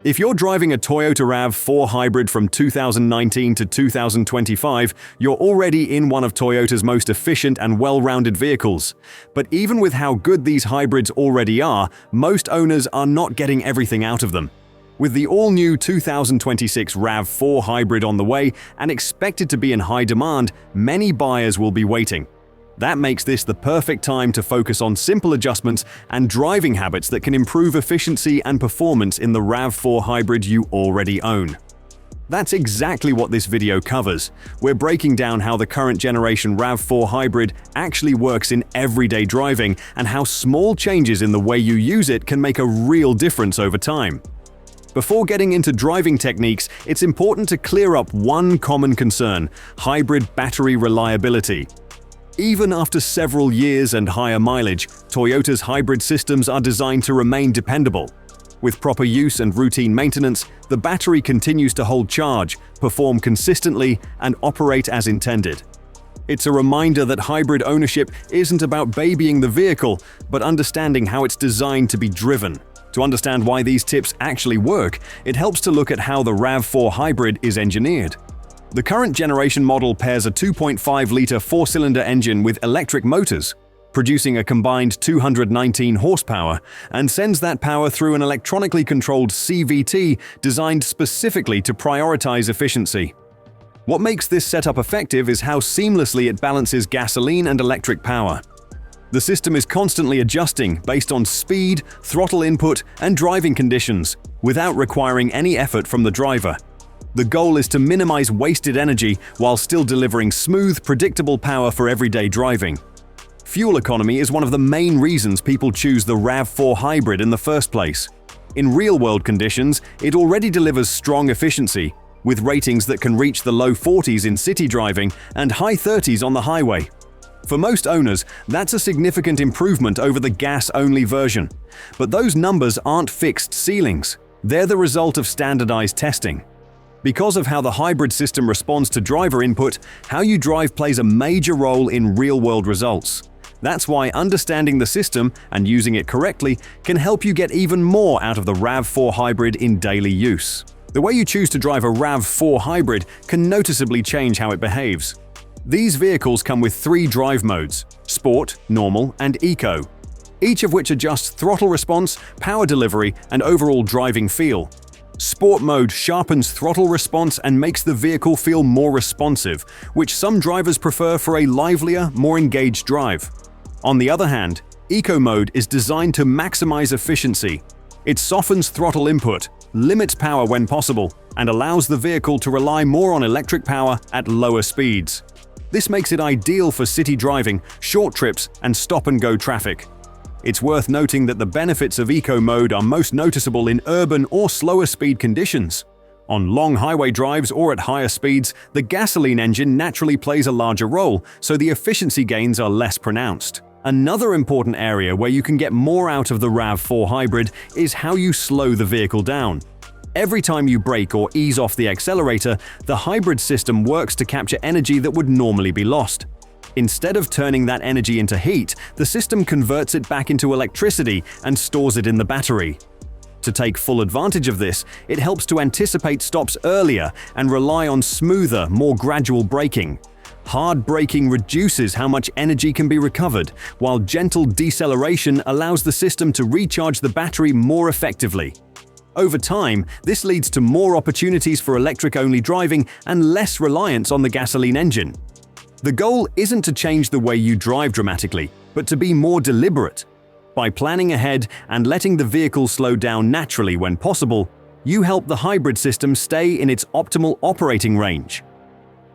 If you're driving a Toyota RAV4 Hybrid from 2019 to 2025, you're already in one of Toyota's most efficient and well-rounded vehicles. But even with how good these hybrids already are, most owners are not getting everything out of them. With the all-new 2026 RAV4 Hybrid on the way and expected to be in high demand, many buyers will be waiting. That makes this the perfect time to focus on simple adjustments and driving habits that can improve efficiency and performance in the RAV4 Hybrid you already own. That's exactly what this video covers. We're breaking down how the current generation RAV4 Hybrid actually works in everyday driving and how small changes in the way you use it can make a real difference over time. Before getting into driving techniques, it's important to clear up one common concern: hybrid battery reliability. Even after several years and higher mileage, Toyota's hybrid systems are designed to remain dependable. With proper use and routine maintenance, the battery continues to hold charge, perform consistently, and operate as intended. It's a reminder that hybrid ownership isn't about babying the vehicle, but understanding how it's designed to be driven. To understand why these tips actually work, it helps to look at how the RAV4 Hybrid is engineered. The current generation model pairs a 2.5-liter four-cylinder engine with electric motors, producing a combined 219 horsepower, and sends that power through an electronically controlled CVT designed specifically to prioritize efficiency. What makes this setup effective is how seamlessly it balances gasoline and electric power. The system is constantly adjusting based on speed, throttle input, and driving conditions, without requiring any effort from the driver. The goal is to minimize wasted energy while still delivering smooth, predictable power for everyday driving. Fuel economy is one of the main reasons people choose the RAV4 Hybrid in the first place. In real-world conditions, it already delivers strong efficiency, with ratings that can reach the low 40s in city driving and high 30s on the highway. For most owners, that's a significant improvement over the gas-only version. But those numbers aren't fixed ceilings. They're the result of standardized testing. Because of how the hybrid system responds to driver input, how you drive plays a major role in real-world results. That's why understanding the system and using it correctly can help you get even more out of the RAV4 Hybrid in daily use. The way you choose to drive a RAV4 Hybrid can noticeably change how it behaves. These vehicles come with 3 drive modes: Sport, Normal, and Eco, each of which adjusts throttle response, power delivery, and overall driving feel. Sport mode sharpens throttle response and makes the vehicle feel more responsive, which some drivers prefer for a livelier, more engaged drive. On the other hand, Eco mode is designed to maximize efficiency. It softens throttle input, limits power when possible, and allows the vehicle to rely more on electric power at lower speeds. This makes it ideal for city driving, short trips, and stop-and-go traffic. It's worth noting that the benefits of Eco mode are most noticeable in urban or slower speed conditions. On long highway drives or at higher speeds, the gasoline engine naturally plays a larger role, so the efficiency gains are less pronounced. Another important area where you can get more out of the RAV4 Hybrid is how you slow the vehicle down. Every time you brake or ease off the accelerator, the hybrid system works to capture energy that would normally be lost. Instead of turning that energy into heat, the system converts it back into electricity and stores it in the battery. To take full advantage of this, it helps to anticipate stops earlier and rely on smoother, more gradual braking. Hard braking reduces how much energy can be recovered, while gentle deceleration allows the system to recharge the battery more effectively. Over time, this leads to more opportunities for electric-only driving and less reliance on the gasoline engine. The goal isn't to change the way you drive dramatically, but to be more deliberate. By planning ahead and letting the vehicle slow down naturally when possible, you help the hybrid system stay in its optimal operating range.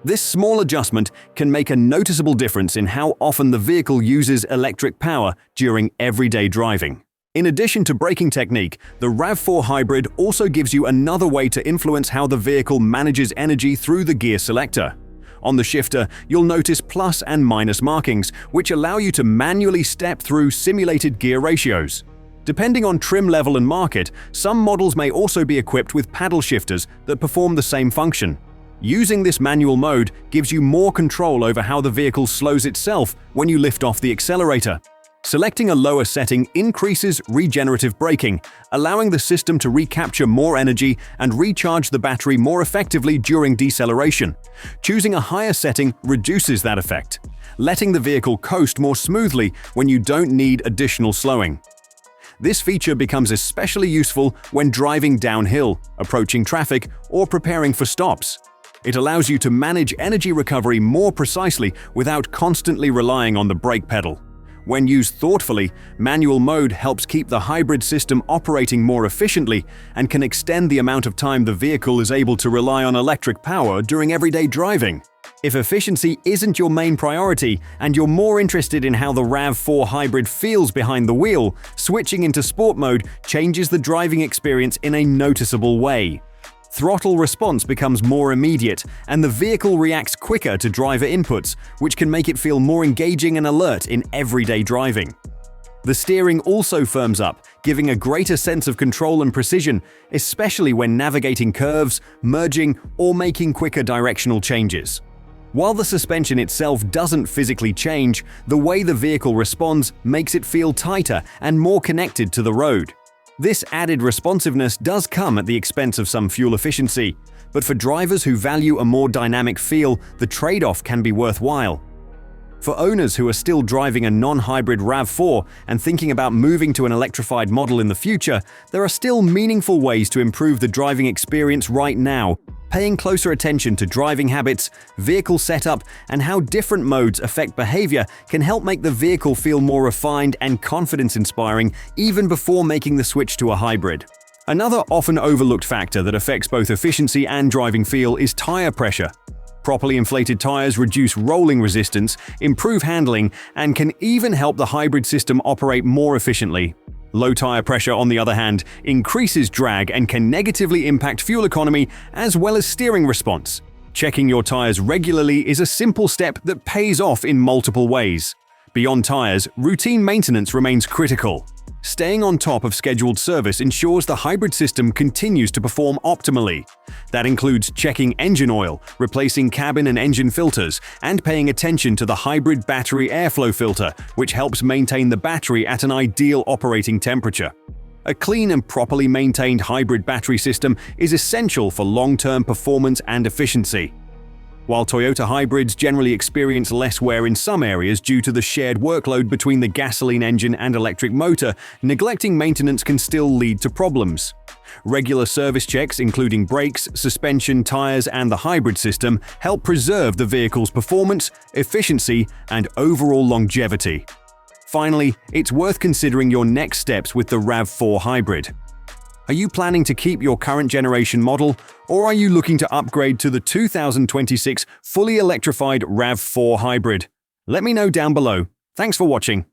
This small adjustment can make a noticeable difference in how often the vehicle uses electric power during everyday driving. In addition to braking technique, the RAV4 Hybrid also gives you another way to influence how the vehicle manages energy through the gear selector. On the shifter, you'll notice plus and minus markings, which allow you to manually step through simulated gear ratios. Depending on trim level and market, some models may also be equipped with paddle shifters that perform the same function. Using this manual mode gives you more control over how the vehicle slows itself when you lift off the accelerator. Selecting a lower setting increases regenerative braking, allowing the system to recapture more energy and recharge the battery more effectively during deceleration. Choosing a higher setting reduces that effect, letting the vehicle coast more smoothly when you don't need additional slowing. This feature becomes especially useful when driving downhill, approaching traffic, or preparing for stops. It allows you to manage energy recovery more precisely without constantly relying on the brake pedal. When used thoughtfully, manual mode helps keep the hybrid system operating more efficiently and can extend the amount of time the vehicle is able to rely on electric power during everyday driving. If efficiency isn't your main priority and you're more interested in how the RAV4 Hybrid feels behind the wheel, switching into sport mode changes the driving experience in a noticeable way. Throttle response becomes more immediate, and the vehicle reacts quicker to driver inputs, which can make it feel more engaging and alert in everyday driving. The steering also firms up, giving a greater sense of control and precision, especially when navigating curves, merging, or making quicker directional changes. While the suspension itself doesn't physically change, the way the vehicle responds makes it feel tighter and more connected to the road. This added responsiveness does come at the expense of some fuel efficiency, but for drivers who value a more dynamic feel, the trade-off can be worthwhile. For owners who are still driving a non-hybrid RAV4 and thinking about moving to an electrified model in the future, there are still meaningful ways to improve the driving experience right now. Paying closer attention to driving habits, vehicle setup, and how different modes affect behavior can help make the vehicle feel more refined and confidence-inspiring even before making the switch to a hybrid. Another often overlooked factor that affects both efficiency and driving feel is tire pressure. Properly inflated tires reduce rolling resistance, improve handling, and can even help the hybrid system operate more efficiently. Low tire pressure, on the other hand, increases drag and can negatively impact fuel economy as well as steering response. Checking your tires regularly is a simple step that pays off in multiple ways. Beyond tires, routine maintenance remains critical. Staying on top of scheduled service ensures the hybrid system continues to perform optimally. That includes checking engine oil, replacing cabin and engine filters, and paying attention to the hybrid battery airflow filter, which helps maintain the battery at an ideal operating temperature. A clean and properly maintained hybrid battery system is essential for long-term performance and efficiency. While Toyota hybrids generally experience less wear in some areas due to the shared workload between the gasoline engine and electric motor, neglecting maintenance can still lead to problems. Regular service checks, including brakes, suspension, tires, and the hybrid system, help preserve the vehicle's performance, efficiency, and overall longevity. Finally, it's worth considering your next steps with the RAV4 Hybrid. Are you planning to keep your current generation model, or are you looking to upgrade to the 2026 fully electrified RAV4 Hybrid? Let me know down below. Thanks for watching.